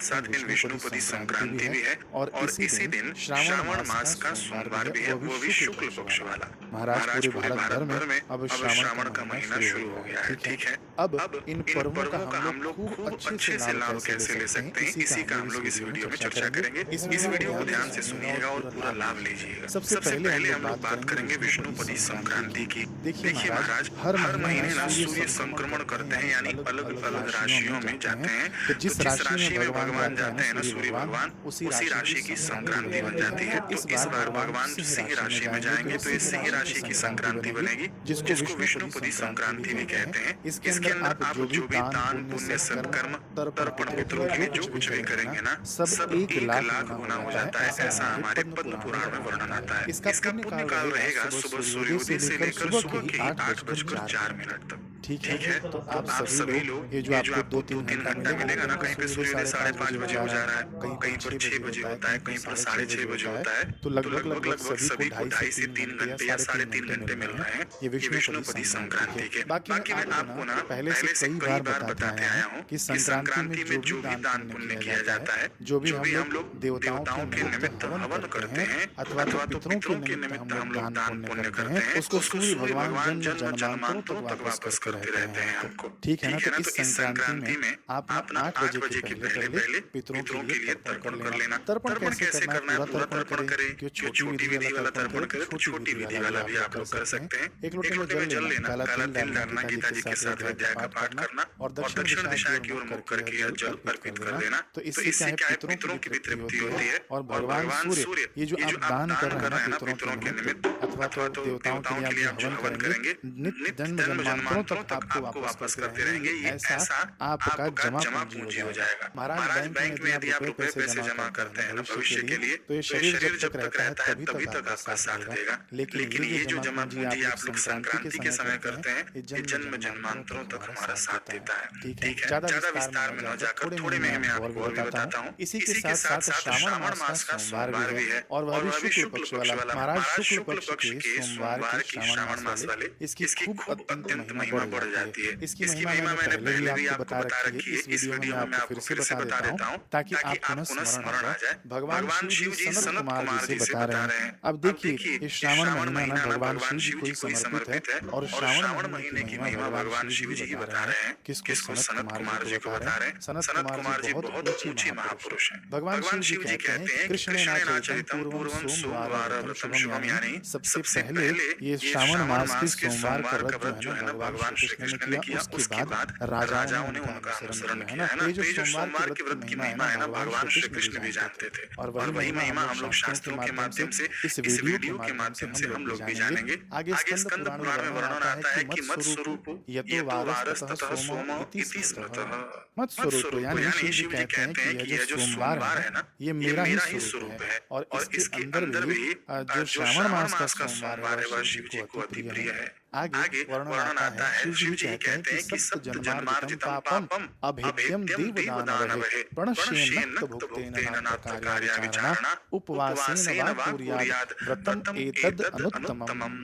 साथ में विष्णुपदी संक्रांति भी है और इसी दिन श्रावण मास का सोमवार भी है, वो भी शुक्ल पक्ष वाला। महाराज पूरे भारत भर में अब श्रावण का महीना शुरू हो गया है, ठीक है। अब इन पर्वों का हम लोग खूब अच्छे से लाभ कैसे ले सकते हैं, इसी का हम लोग इस वीडियो में चर्चा करेंगे। इस वीडियो को ध्यान से सुनिएगा और पूरा लाभ लीजिएगा। सबसे पहले हम लोग बात करेंगे विष्णुपदी संक्रांति की। देखिए महाराज, हर महीने ना सूर्य संक्रमण करते हैं, यानी अलग अलग राशियों में जाते हैं। तो जिस राशि में भगवान जाते हैं ना सूर्य भगवान, उसी राशि की संक्रांति बन जाती है। तो इस बार भगवान सिंह राशि में जाएंगे तो इस सिंह राशि की संक्रांति बनेगी, जिसको विष्णुपदी संक्रांति भी कहते हैं। इसके अंदर आप जो भी दान पुण्य सत्कर्म तर्पण पितरों के लिए जो कुछ भी करेंगे ना, सब 1 लाख गुना हो जाता है, ऐसा हमारे पद्म पुराण में वर्णन आता है। इसका पुण्य काल रहेगा सुबह सूर्योदय से लेकर सुबह के 8:04 तक, ठीक है। तो आप सभी लोग ये जो आपको 2-3 घंटा मिलेगा ना, कहीं पे सूर्योदय 5:30 बजे हो जा रहा है, कहीं पर 6 बजे होता है, कहीं पर 6:30 बजे होता है। तो लगभग सभी को 2.5 से 3 घंटे या 3.5 घंटे मिल रहे हैं ये विष्णुपदी संक्रांति के। बाकी मैं आपको ना पहले से कई बार बताते आया हूँ कि संक्रांति में जो भी दान पुण्य किया जाता है, जो भी हम लोग देवताओं के निमित्त हवन करते हैं अथवा तो पितरों के निमित्त हम लोग दान पुण्य करते हैं, उसको सूर्य भगवान जन्म जन्मांतरों तक वापस करते रहते हैं हमको, ठीक है ना। तो इस संक्रांति में आप ना 8 बजे के पहले पितरों के लिए तर्पण कर लेना। तर्पण कैसे करना है, पूरा तर्पण करें कि छोटी विधि वाला तर्पण करें तो छोटी विधि वाला भी आप लोग कर सकते हैं। एक लोटे में जल लेना, काला तिल डालना, गीता जी के साथ अध्याय का पाठ करना और दक्षिण दिशा की ओर मुख करके यह जल अर्पित कर देना। तो इससे क्या है, पितरों की भी तृप्ति होती है और भगवान सूर्य ये जो आप दान कर रहे हैं ना पितरों के निमित्त अथवा तो देवताओं के लिए आप जो हवन करेंगे, नित्य जन्म जन्मांतरों तक आपको वापस करते रहेंगे। ये ऐसा आपका जमा पूंजी हो जाएगा। महाराज बैंक में यदि आप रुपए पैसे जमा करते हैं ना भविष्य के लिए, तो ये शरीर जब तक रहता है तभी तक आपका साथ देगा। लेकिन ये जो जमा पूंजी आप लोग संक्रांति के समय करते हैं, ये जन्म जन्मांतरों तक हमारा साथ देता है, ठीक है। ज्यादा विस्तार में न जाकर थोड़े में मैं आपको और भी बताता हूँ। इसी के साथ साथ श्रावण मास का सोमवार भी है और वह भी शुक्ल पक्ष वाला। महाराज शुक्ल पक्ष के सोमवार की श्रावण मास वाले इसकी खूब अत्यंत महिमा बढ़ जाती है। इसकी महिमा मैंने पहले भी आपको बता रखी है, इस वीडियो में मैं आपको फिर से बता देता हूँ ताकि आपको स्मरण आ जाए। भगवान शिव जी सनत कुमार जी से बता रहे हैं। अब देखिए ये श्रावण महीना ना भगवान शिव जी को ही समर्पित है और श्रावण महीने की महिमा भगवान शिव जी ही बता रहे हैं। किसको? सनत कुमार जी को बता रहे हैं। सनत कुमार जी बहुत ऊंचे महापुरुष हैं। भगवान शिव जी कहते हैं कृष्ण नाचरितं पूर्वं सोमवार व्रतम शुभम, यानी सबसे पहले ये श्रावण मास के सोमवार का व्रत जो है ना भगवान श्री कृष्ण ने किया, उसके बाद राजाओं ने उनका अनुसरण किया है ना। तो ये जो सोमवार के व्रत की महिमा है ना भगवान श्री कृष्ण भी जानते थे और वही महिमा हम लोग शास्त्रों के माध्यम से इस वीडियो के माध्यम से हम लोग भी जानेंगे। आगे स्कंद पुराण में वर्णन आता है कि मत स्वरूप यतो वारस्ततः सोम इति स्मृतः। मत स्वरूप यानी शिव जी कहते हैं कि यह जो सोमवार है ना ये मेरा ही स्वरूप है और इसके अंदर भी जो श्रावण मास का सोमवार है वह शिव जी को अति प्रिय है। आगे वर्णन आता है शिव जी कहते हैं कि सप्त जन्मार्जितं पापम अभेद्यम देवदानवहे प्रणश्येन भुक्तेन नाथ कार्याविचारणा उपवासेन वा कुर्यात् व्रतम एतद् अनुत्तमम्।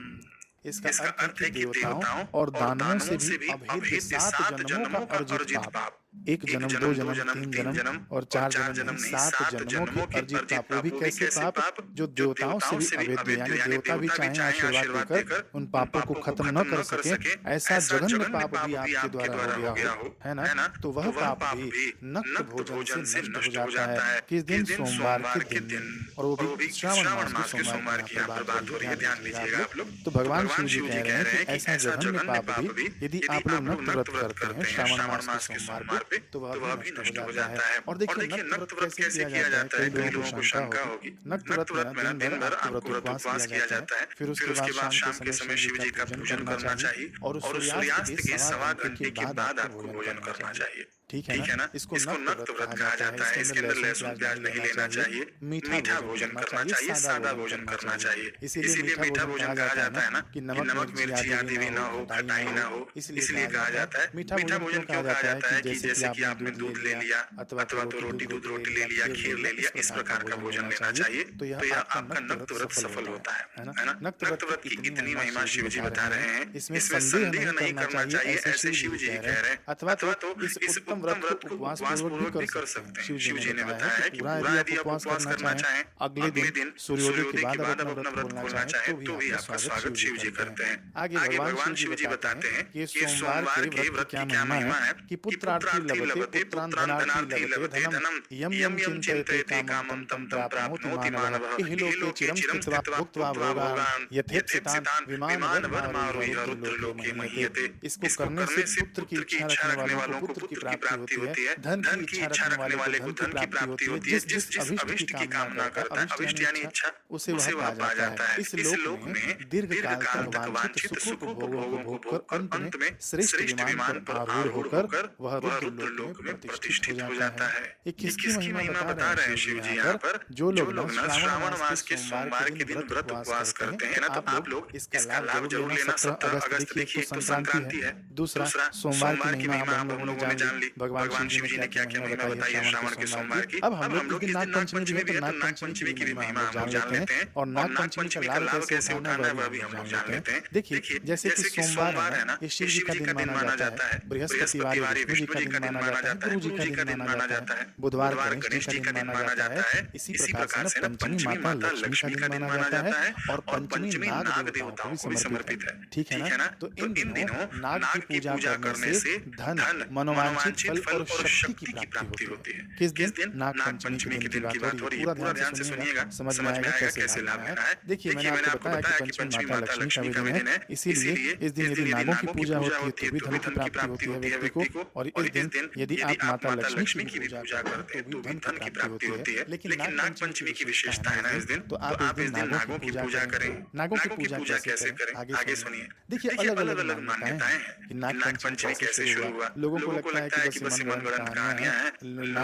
इसका अर्थ है कि देवताओं और दानवों से भी अभेद्य 7 जन्मों का अर्जित पाप, 1 जन्म 2 जन्म 3 जन्म और 4 जन्म नहीं 7 जन्मों की अर्जित पाप, वो भी कैसे पाप जो देवताओं से भी अभेद्य, यानी देवता भी चाहे आशीर्वाद देकर उन पापों को खत्म न कर सके, ऐसा जघन्य पाप भी आपके द्वारा हो गया हो, है ना। तो वह पाप भी नक्त भोजन से नष्ट हो जाता है। किस दिन? सोमवार के दिन, और वो भी श्रावण मास के सोमवार की यहाँ पर बात हो रही है, ध्यान दीजिएगा आप लोग। तो भगवान शिव जी कह रहे हैं कि ऐसा जघन्य पाप भी यदि आप लोग नक्त व्रत करते हैं श्रावण मास के सोमवार पे तो वह भी नष्ट हो जाता है। और देखिए नक्त व्रत कैसे किया जाता है, कई लोगों को शंका होगी। नक्त व्रत में दिन भर आपको व्रत उपवास किया जाता है, फिर उसके बाद शाम के समय शिव जी का पूजन करना चाहिए और सूर्यास्त के 1.25 घंटे के बाद आपको भोजन करना चाहिए, ठीक है ना। इसको नक्त व्रत कहा जाता है। इसके अंदर लहसुन प्याज नहीं लेना चाहिए, मीठा भोजन करना चाहिए, सादा भोजन करना चाहिए। इसीलिए मीठा भोजन कहा जाता है ना कि नमक मिर्ची आदि भी ना हो, खटाई ना हो, इसलिए कहा जाता है। मीठा भोजन क्यों कहा जाता है कि जैसे कि आपने दूध ले लिया अथवा तो दूध रोटी ले लिया, खीर ले लिया, इस प्रकार का भोजन लेना चाहिए, तो यह आपका नक्त व्रत सफल होता है ना। नक्त व्रत की कितनी महिमा शिव जी बता रहे हैं, इसमें संदेह नहीं करना चाहिए, ऐसे शिव जी कह रहे हैं। अथवा तो इस उत्तम उत्तम व्रत को उपवास पूर्वक भी कर सकते हैं। शिव जी ने बताया है कि पूरा यदि आप उपवास करना चाहें, अगले दिन सूर्योदय के बाद आप अपना व्रत खोलना चाहें तो भी आपका स्वागत शिव जी करते हैं। आगे भगवान शिव जी बताते हैं कि सोमवार के व्रत की क्या महिमा है कि पुत्रार्थी लभते पुत्रान् धनार्थी लभते धनम यम यम चिंतयते कामं तम प्राप्नोति मानवः इहलोके चिरं स्थित्वा भुक्त्वा भोगान् यथेप्सितान् विमानवन्मारुह्य रुद्रलोके महीयते। इसको करने से पुत्र की इच्छा रखने वालों को पुत्र की प्राप्ति होती है, धन की इच्छा रखने वाले को धन की प्राप्ति होती है, जिस अभिष्ट की कामना करता है, अभिष्ट यानी इच्छा, उसे वह पा जाता है। इस लोक में दीर्घकाल तक वांछित सुखों को भोगकर अंत में श्रेष्ठ विमान पर आरूढ़ होकर वह रुद्रलोक में प्रतिष्ठित हो जाता है। ये किसकी महिमा बता रहे हैं शिव जी यहाँ पर? जो लोग श्रावण मास के सोमवार के दिन व्रत उपवास करते हैं ना, तो आप लोग इसका लाभ जरूर लेना। 17 अगस्त देखिए तो संक्रांति है। दूसरा सोमवार की महिमा हम लोगों ने जान ली, भगवान शिव जी ने क्या क्या महिमा बताई है श्रावण के सोमवार की। अब हम लोग इस दिन नाग पंचमी भी है तो नाग पंचमी की भी महिमा हम जान लेते हैं, और नाग पंचमी का लाभ कैसे उठाना है वह भी हम लोग जान लेते हैं। देखिए जैसे कि सोमवार है ना, ये शिव जी का दिन माना जाता है, बृहस्पतिवार विष्णु जी का दिन माना जाता है, गुरु जी का दिन माना जाता है, बुधवार गणेश जी का दिन माना जाता है। इसी प्रकार से पंचमी माता लक्ष्मी का दिन माना जाता है और पंचमी नाग देवताओं को भी समर्पित है। ठीक है ना? तो इन दिनों नाग की पूजा करने से धन, मनोवांछित फल और शक्ति की प्राप्ति होती है। किस दिन? नाग पंचमी के दिन की बात हो रही है। पूरा ध्यान से सुनिएगा, समझ में आएगा कैसे लाभ लेना है। देखिए मैंने आपको बताया कि पंचमी माता लक्ष्मी का भी दिन है, इसीलिए इस दिन यदि नागों की पूजा होती है तो भी धन की प्राप्ति होती है व्यक्ति को, और इस दिन यदि आप माता लक्ष्मी की भी पूजा करते हैं तो भी धन की प्राप्ति होती है। लेकिन नाग पंचमी की विशेषता है ना इस दिन, तो आप इस दिन नागों की पूजा करें। नागों की पूजा कैसे करें आगे सुनिए। देखिए अलग अलग मान्यताएं हैं कि नाग पंचमी कैसे शुरू हुआ। लोगों को लगता है कि बस मनगढ़ंत कहानियां हैं,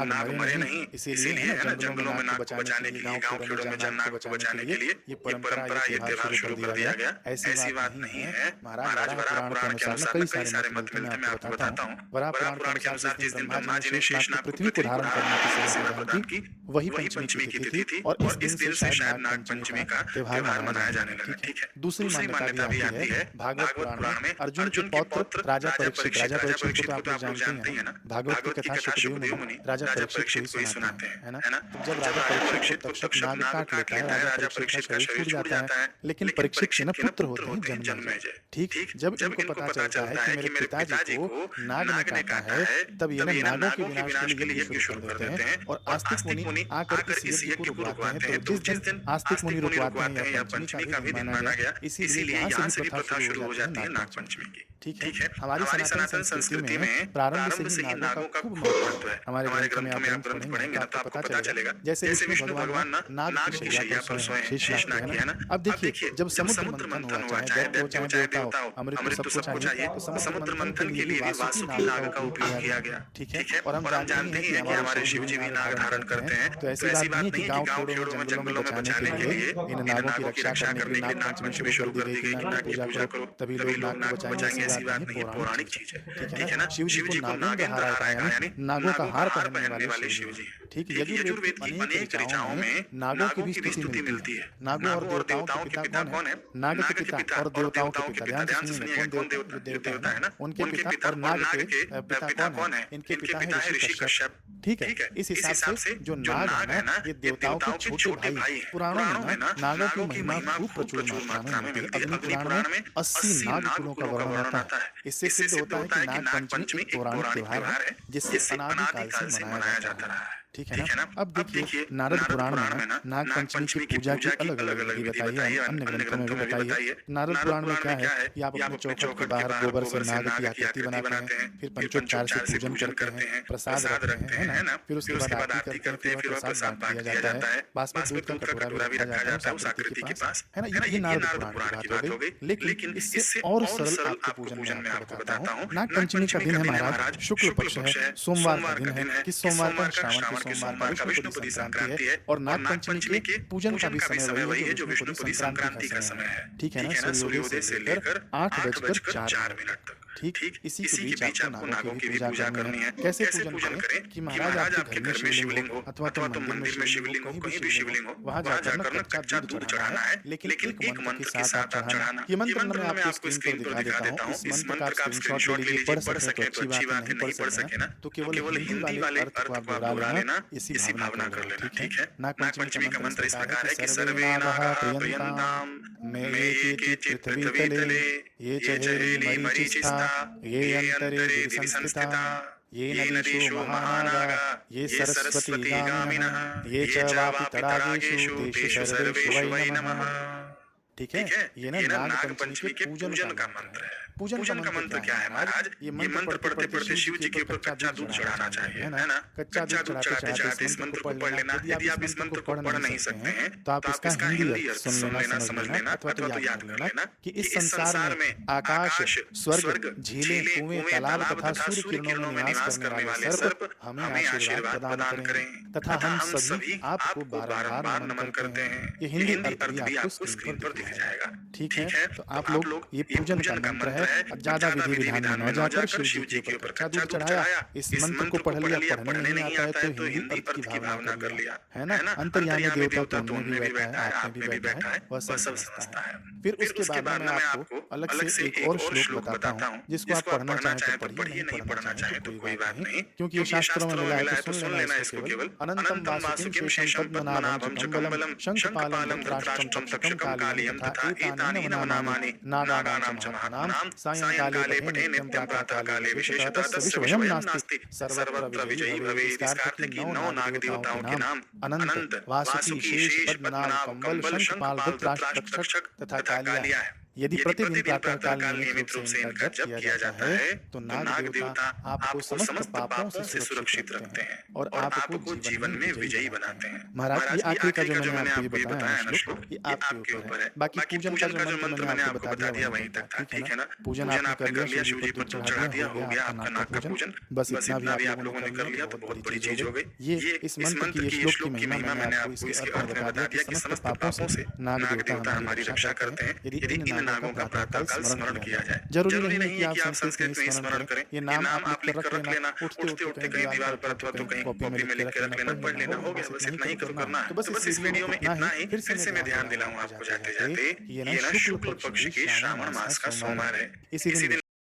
नाग मरे नहीं, इसीलिए जंगलों में नाग को बचाने के लिए, गांव खेड़ों में नाग को बचाने के लिए ये परंपरा, ये त्योहार शुरू कर दिया गया। ऐसी बात नहीं है महाराज। वराह पुराण के अनुसार कई सारे मत मिलते हैं, मैं आपको बताता हूँ। वराह पुराण के अनुसार जिस दिन ब्रह्मा जी ने शेषनाग पृथ्वी को धारण करने की सेवा प्रदान की, वही पंचमी की तिथि थी, और इस दिन से शायद नाग पंचमी का त्योहार मनाया जाने लगा। ठीक है। दूसरी मान्यता भी आती है भागवत पुराण में अर्जुन के पौत्र राजा परीक्षित को तो आप लोग जानते हैं ना, भागवत की कथा सुखदेव मुनि राजा परीक्षित को ही सुनाते हैं, है ना। तो जब राजा परीक्षित को तक्षक नाग काट लेता है, राजा परीक्षित का शरीर छूट जाता है, लेकिन परीक्षित के ना पुत्र होते हैं जन्मेजय। ठीक, जब इनको पता चलता है कि मेरे पिताजी को नाग ने काटा है, तब ये नागों के विनाश के लिए यज्ञ शुरू कर देते हैं, और आस्तिक मुनि आकर इस यज्ञ को रुकवाते हैं। तो जिस दिन आस्तिक मुनि रुकवाते हैं या पंचमी का भी दिन माना गया, इसीलिए यहाँ से प्रथा शुरू हो जाती है नाग पंचमी की। ठीक है। हमारी सनातन संस्कृति में प्रारंभ से ही नागों का खूब महत्व है। हमारे ग्रंथ में आप ग्रंथ पढ़ेंगे तो आपको पता चलेगा। जैसे विष्णु भगवान नाग की शैया पर सोए शेषनाग है ना। अब देखिए जब समुद्र मंथन हुआ, चाहे देवता हो, अमृत तो सबको चाहिए, तो समुद्र मंथन के लिए वासुकी नाग का उपयोग किया गया। ठीक है। और हम जानते हैं कि हमारे शिव जी भी नाग धारण करते हैं, तो ऐसी बात नहीं कि गांव खेड़ों में जंगलों में बचाने के लिए इन नागों की रक्षा करने के लिए नाग पंचमी शुरू कर दी गई कि नाग पूजा करो तभी लोग नाग को बचाएंगे। ऐसी बात नहीं, पौराणिक चीज है। ठीक है ना। शिव जी को नागों का हार पहनाया, यानी नागों का हार पहनने वाले शिव जी। ठीक है। यजुर्वेद की अनेक ऋचाओं में नागों की भी स्तुति मिलती है। नागों और देवताओं के पिता कौन है? नाग के पिता और देवताओं के पिता। ध्यान से सुनिए, कौन देवता है ना, उनके पिता और नाग के पिता कौन है? इनके पिता है ऋषि कश्यप। ठीक है। इस हिसाब से जो नाग है ना, ये देवताओं के छोटे भाई। पुराणों में ना नागों की महिमा खूब प्रचुर मात्रा में मिलती है। अग्नि पुराण में 80 नाग कुलों का वर्णन आता है। इससे सिद्ध होता है कि नाग पंचमी एक पौराणिक त्योहार है जिसे अनादिकाल से मनाया जाता रहा है। ठीक है ना। अब देखिए नारद पुराण में नाग पंचमी की पूजा की अलग अलग विधि बताई है, अन्य ग्रंथों में भी बताई है। नारद पुराण में क्या है कि आप अपने चौखट के बाहर गोबर से नाग की आकृति बनाते हैं, फिर पंचोपचार से पूजन करते हैं, प्रसाद रखते हैं, है ना। फिर उसके बाद आरती करते हैं, फिर प्रसाद बांट दिया जाता है। पास में दूध का कटोरा भी रखा जाता है उस आकृति के पास, है ना। ये नारद पुराण की बात हो गई। लेकिन इससे और सरल आपको पूजन में आपको बताता हूँ। नाग पंचमी का दिन है महाराज शुक्ल पक्ष है, सोमवार का दिन है। किस सोमवार का? श्रावण के सोमवार का विष्णुपदी संक्रांति है, और नाग पंचमी के पूजन का भी समय वही है जो विष्णुपदी संक्रांति का समय है। ठीक है ना। सूर्योदय से लेकर 8:04 तक। ठीक इसी के बीच आपको नागों की भी पूजा करनी है। कैसे पूजन करें कि महाराज आपके घर में शिवलिंग हो अथवा तो मंदिर में शिवलिंग हो, कहीं भी शिवलिंग हो, वहां जाकर ना कच्चा दूध चढ़ाना है, लेकिन एक मंत्र के साथ आप चढ़ाना। ये मंत्र मैं आपको स्क्रीन पर दिखा देता हूँ। इस मंत्र का आप स्क्रीनशॉट ले लीजिए, पढ़ सके तो अच्छी बात है, नहीं पढ़ सके ना तो केवल हिंदी वाले अर्थ को आप दोहरा लेना, इसी भावना कर लेना। ठीक है। नागपंचमी का मंत्र इस प्रकार है कि सर्वे नागाः प्रियन्ताम् मे केचित् पृथ्वी तले ये चहेरी मरीचिस्ता ये अंतरे गिरि संस्थिता ये नदीषु महानागा ये सरस्वती गामिनः ये च वापि तडागेषु तेषु सर्वेषु वै नमः। ठीक है। ये ना नाग पंचमी के पूजन का मंत्र है। पूजन का मंत्र क्या है महाराज? ये मंत्र पढ़ते पढ़ते शिव जी के ऊपर कच्चा दूध चढ़ाना चाहिए, है ना। कच्चा दूध चढ़ाते चढ़ाते इस मंत्र को पढ़ लेना। यदि आप इस मंत्र को पढ़ नहीं सकते हैं तो आप इसका हिंदी अर्थ सुन लेना, समझ लेना अथवा तो याद कर लेना कि इस संसार में आकाश, स्वर्ग, झीलें, कुएं, तालाब तथा सूर्य किरणों में निवास करने वाले सर्प हमें आशीर्वाद प्रदान करें तथा हम सभी आपको बार-बार नमन करते हैं। ये हिंदी अर्थ भी आपको स्क्रीन पर दिख जाएगा। ठीक है। तो आप लोग ये पूजन का मंत्र है, ज्यादा विधि विधान में न जाकर शिव जी के ऊपर कच्चा दूध चढ़ाया, इस मंत्र को पढ़ लिया, पढ़ने नहीं आता है तो हिंदी अर्थ की भावना कर लिया, है ना। अंतर्यामी देवता तो उनमें भी बैठा है, आप में भी बैठा है, वह सब समझता है। फिर उसके बाद मैं आपको अलग से एक और श्लोक बताता हूँ जिसको आप पढ़ना चाहें तो पढ़िए, नहीं पढ़ना चाहें तो कोई बात नहीं, क्योंकि ये शास्त्रों में मिला है तो सुन लेना इसको केवल। अनंतम वासुकिं शेषं पद्मनाभं च कमलं शंखपालं धृतराष्ट्रं तक्षकं कालियं तथा एतानि नवनामानि नागानां च महानां सायंकाले पठे नित्यं प्रातःकाले विशेषतः तस्य विषयं नास्ति सर्वत्र विजयी भवे। इसका अर्थ है कि 9 नाग देवताओं के नाम अनंत, वासुकी, शेष, पद्मनाभ, कंबल, शंखपाल, धृतराष्ट्र, तक्षक तथा कालिया है। यदि प्रतिदिन प्रातःकाल नियमित रूप से इनका जप किया जाता है तो नाग देवता आपको समस्त पापों से सुरक्षित रखते हैं और आपको जीवन में विजयी बनाते हैं। महाराज ये आखिरी का जो मैंने आपको बताया ना श्लोक, ये आपके ऊपर है। बाकी पूजन का जो मंत्र मैंने आपको बता दिया वहीं तक था, ठीक है ना। पूजन आपने कर लिया, शिव जी पर दूध चढ़ा दिया, हो गया आपका नाग का पूजन। बस इतना भी आप लोगों ने कर लिया तो बहुत बड़ी चीज हो गई। ये इस मंत्र की, ये श्लोक की महिमा मैंने आपको इसके अर्थ में बता दिया कि समस्त पापों से नाग देवता हमारी रक्षा करते हैं यदि इन नागों का प्रातःकाल स्मरण किया जाए। जरूरी नहीं है कि आप संस्कृत में स्मरण करें, ये नाम आप लिख कर रख लेना, उठते उठते कहीं दीवार पर अथवा तो कहीं कॉपी में लिख के रख लेना, पढ़ लेना, हो गया। बस इतना ही करना है। तो बस इस वीडियो में इतना ही। फिर से मैं ध्यान दिलाऊं आपको जाते जाते, ये ना शुक्ल पक्ष की श्रावण मास का सोमवार है। इसी दिन